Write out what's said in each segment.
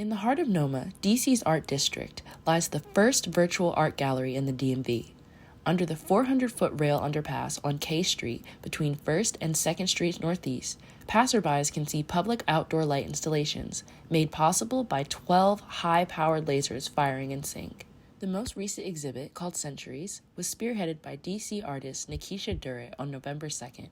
In the heart of Noma, DC's Art District, lies the first virtual art gallery in the DMV. Under the 400-foot rail underpass on K Street between 1st and 2nd Streets Northeast, passerbys can see public outdoor light installations made possible by 12 high-powered lasers firing in sync. The most recent exhibit, called Centuries, was spearheaded by DC artist Nikisha Durrett on November 2nd.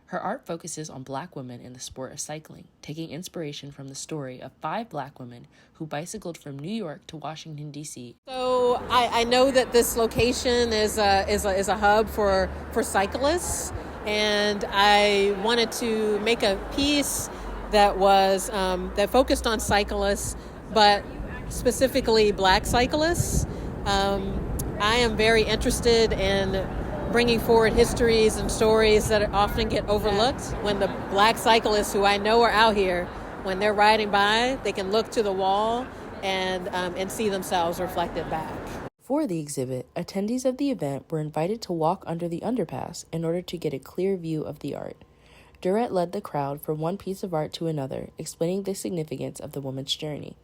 Her art focuses on Black women in the sport of cycling, taking inspiration from the story of 5 Black women who bicycled from New York to Washington, D.C. So I know that this location is a hub for cyclists, and I wanted to make a piece that was that focused on cyclists, but specifically Black cyclists. I am very interested in bringing forward histories and stories that often get overlooked. When the Black cyclists who I know are out here, when they're riding by, they can look to the wall and see themselves reflected back. For the exhibit, attendees of the event were invited to walk under the underpass in order to get a clear view of the art. Durrett led the crowd from one piece of art to another, explaining the significance of the woman's journey.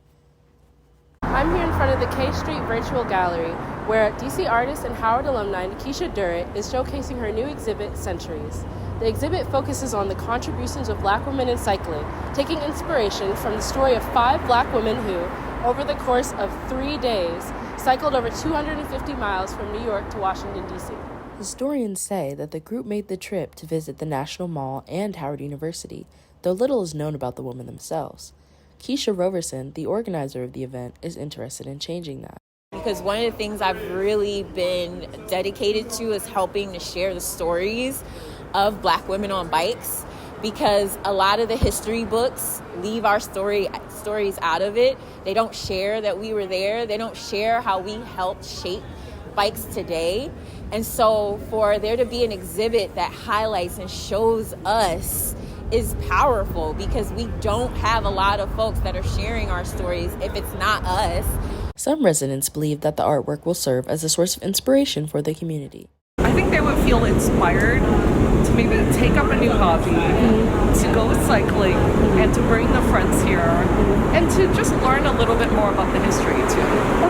I'm here in front of the K Street Virtual Gallery, where DC artist and Howard alumni Nikisha Durrett is showcasing her new exhibit, Centuries. The exhibit focuses on the contributions of Black women in cycling, taking inspiration from the story of 5 Black women who, over the course of 3 days, cycled over 250 miles from New York to Washington, D.C. Historians say that the group made the trip to visit the National Mall and Howard University, though little is known about the women themselves. Keisha Roverson, the organizer of the event, is interested in changing that. Because one of the things I've really been dedicated to is helping to share the stories of Black women on bikes, because a lot of the history books leave our stories out of it. They don't share that we were there. They don't share how we helped shape bikes today. And so for there to be an exhibit that highlights and shows us is powerful, because we don't have a lot of folks that are sharing our stories if it's not us. Some residents believe that the artwork will serve as a source of inspiration for the community. I think they would feel inspired to maybe take up a new hobby, to go cycling, and to bring the friends here, and to just learn a little bit more about the history too.